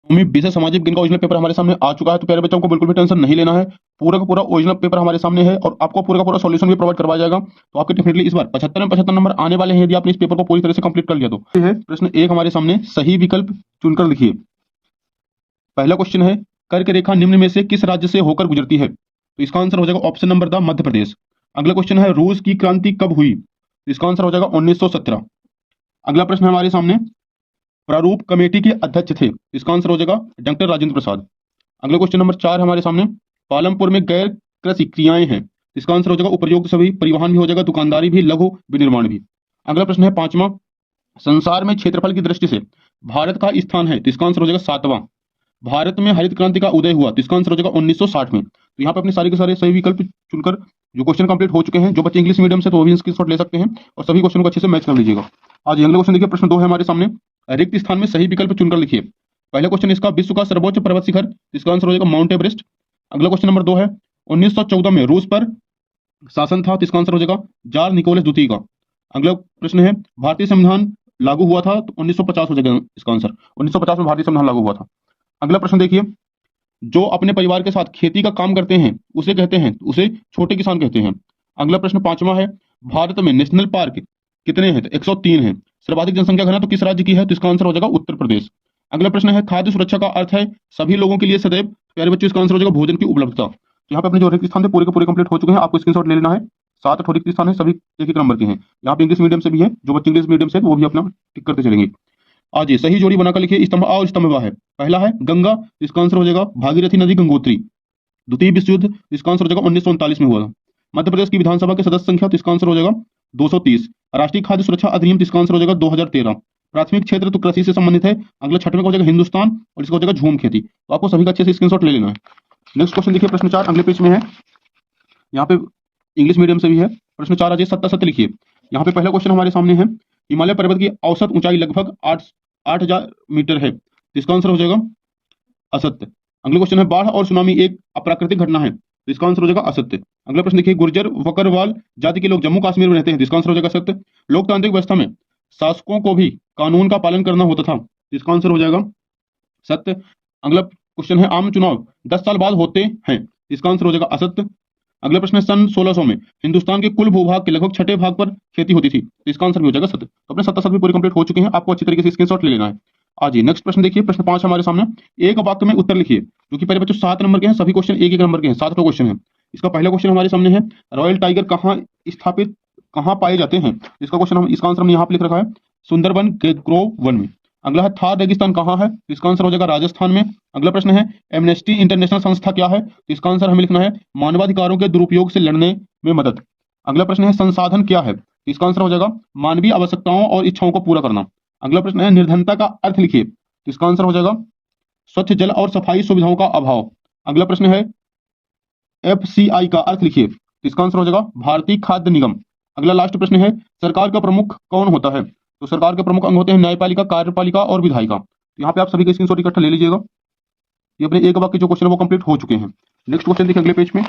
उम्मीद विषय सामाजिक विज्ञान का ओरिजिनल पेपर हमारे सामने आ चुका है। तो प्यारे बच्चों को बिल्कुल भी टेंशन नहीं लेना है, पूरा का पूरा ओरिजिनल पेपर हमारे सामने है और आपको पूरा का पूरा सॉल्यूशन भी प्रोवाइड करवाया जाएगा। तो आपके डेफिनेटली इस बार 75 में 75 नंबर आने वाले हैं यदि आपने इस पेपर को पूरी तरह से कंप्लीट कर लिया तो। ये है प्रश्न एक हमारे सामने, सही विकल्प चुनकर लिखिए। पहला क्वेश्चन है, कर्क रेखा निम्न में से किस राज्य से होकर गुजरती है? तो इसका आंसर हो जाएगा option number the Madhya Pradesh. अगला क्वेश्चन है, रूस की क्रांति कब हुई? तो इसका आंसर हो जाएगा 1917। अगला प्रश्न है हमारे सामने, प्रारूप कमेटी के अध्यक्ष थे? इसका आंसर हो जाएगा डॉक्टर राजेंद्र प्रसाद। अगला क्वेश्चन नंबर 4 हमारे सामने, पालमपुर में गैर कृषि क्रियाएं हैं? इसका आंसर हो जाएगा उपरोक्त सभी, परिवहन भी हो जाएगा, दुकानदारी भी, लघु विनिर्माण भी। अगला प्रश्न है 5वां, संसार में क्षेत्रफल की दृष्टि से भारत का स्थान है? तो इसका आंसर हो जाएगा 7वां। भारत में हरित क्रांति का उदय हुआ? तो इसका आंसर हो जाएगा 1960 में। तो यहाँ पे अपने सारे के सारे सही विकल्प चुनकर जो क्वेश्चन कंप्लीट हो चुके हैं, जो बच्चे इंग्लिश मीडियम से तो वो भी स्क्रीनशॉट ले सकते हैं और सभी क्वेश्चन को अच्छे से मैच कर लीजिएगा। आज अगला क्वेश्चन देखिए, प्रश्न 2 है हमारे सामने, रिक्त स्थान में सही विकल्प चुनकर लिखिए। पहला क्वेश्चन इसका, विश्व का सर्वोच्च पर्वत शिखर? इसका आंसर हो जाएगा माउंट एवरेस्ट। अगला क्वेश्चन नंबर 2 है, 1914 में रूस पर शासन था? तो इसका आंसर हो जाएगा जार निकोलस द्वितीय का। अगला प्रश्न है, भारतीय संविधान लागू हुआ था? तो 1950 हो जाएगा इसका आंसर, 1950 में भारतीय संविधान लागू हुआ था। अगला प्रश्न देखिए, जो अपने परिवार के साथ खेती का काम करते हैं उसे कहते हैं? उसे छोटे किसान कहते हैं। अगला प्रश्न 5वां है, भारत में नेशनल पार्क कितने हैं? तो 103 है। सर्वाधिक जनसंख्या घनत्व तो किस राज्य की है? तो इसका आंसर हो जाएगा उत्तर प्रदेश। अगला प्रश्न है, खाद्य सुरक्षा का अर्थ है सभी लोगों के लिए सदैव? प्यारे बच्चों, इसका आंसर हो जाएगा भोजन की उपलब्धता। तो यहाँ पे अपने जो रिक्त स्थान थे पूरे के पूरे कंप्लीट हो चुके हैं, आपको स्क्रीनशॉट ले लेना है। 7 रिक्त स्थान है, सभी एक एक नंबर के हैं। यहाँ पे इंग्लिश मीडियम से भी है, जो बच्चे इंग्लिश मीडियम से वो भी अपना टिक करते चलेंगे। आज ये सही जोड़ी बनाकर लिखिए, स्तंभ आ और स्तंभ ब है। पहला है गंगा, इसका आंसर हो जाएगा भागीरथी नदी, गंगोत्री। द्वितीय विश्व युद्ध, इसका आंसर हो जाएगा 1939 में हुआ था। मध्य प्रदेश की विधानसभा के सदस्य संख्या, तो इसका आंसर हो जाएगा 230। राष्ट्रीय खाद्य सुरक्षा अधिनियम, इसका आंसर हो जाएगा 2013। प्राथमिक क्षेत्र तो कृषि से संबंधित है। अगला 6वें का हो जाएगा हिंदुस्तान और इसका हो जाएगा झूम खेती। तो आपको सभी का अच्छे से स्क्रीनशॉट ले लेना है। नेक्स्ट क्वेश्चन देखिए, प्रश्न 4 अगले पेज में है, यहाँ पे इंग्लिश मीडियम से भी है। प्रश्न 4 अजय सत्ता सत्य लिखिए। यहाँ पे पहला क्वेश्चन हमारे सामने है, हिमालय पर्वत की औसत ऊंचाई लगभग 8,000 मीटर है? तो इसका आंसर हो जाएगा असत्य। अगला क्वेश्चन है, बाढ़ और सुनामी एक अप्राकृतिक घटना है? तो इसका आंसर हो जाएगा असत्य। अगला प्रश्न देखिए, गुर्जर वकरवाल जाति के लोग जम्मू कश्मीर में रहते हैं? तो इसका आंसर हो जाएगा सत्य। लोकतांत्रिक व्यवस्था में शासकों को भी कानून का पालन करना होता था? तो इसका आंसर हो जाएगा सत्य। अगला क्वेश्चन है, आम चुनाव 10 साल बाद होते हैं? इसका आंसर हो जाएगा असत्य। अगला प्रश्न है, सन 1600 में हिंदुस्तान के कुल भूभाग के लगभग 6ठे भाग पर खेती होती थी? तो इसका आंसर भी हो जाएगा सत्य। तो अपने 7 भी पूरे कंप्लीट हो चुके हैं, आपको अच्छी तरीके से स्क्रीनशॉट ले लेना है। आज ये नेक्स्ट प्रश्न देखिए, प्रश्न 5 हमारे सामने, एक वाक्य में उत्तर लिखिए। जो कि पहले बच्चों 7 नंबर के हैं, सभी क्वेश्चन एक एक नंबर के हैं, 7 क्वेश्चन है। इसका पहला क्वेश्चन हमारे सामने है, रॉयल टाइगर कहाँ पाए जाते हैं? इसका क्वेश्चन इसका आंसर हम यहाँ पे लिख रखा है, सुंदरबन ग्रोव वन में। अगला है, थार रेगिस्तान कहाँ है? इसका आंसर हो जाएगा राजस्थान में। अगला प्रश्न है, एमनेस्टी इंटरनेशनल संस्था क्या है? इसका आंसर हमें लिखना है मानवाधिकारों के दुरुपयोग से लड़ने में मदद। अगला प्रश्न है, संसाधन क्या है? इसका आंसर हो जाएगा मानवीय आवश्यकताओं और इच्छाओं को पूरा करना। अगला प्रश्न है, निर्धनता का अर्थ लिखिए। इसका आंसर हो जाएगा स्वच्छ जल और सफाई सुविधाओं का अभाव। अगला प्रश्न है, एफसीआई का अर्थ लिखिए। इसका आंसर हो जाएगा भारतीय खाद्य निगम। अगला लास्ट प्रश्न है, सरकार का प्रमुख कौन होता है? तो सरकार के प्रमुख अंग होते हैं न्यायपालिका, कार्यपालिका और विधायिका। तो यहाँ पे आप सभी का स्क्रीनशॉट इकट्ठा ले लीजिएगा। ये अपने एक वाक्य जो क्वेश्चन है वो कंप्लीट हो चुके हैं। नेक्स्ट क्वेश्चन देखिए अगले पेज में।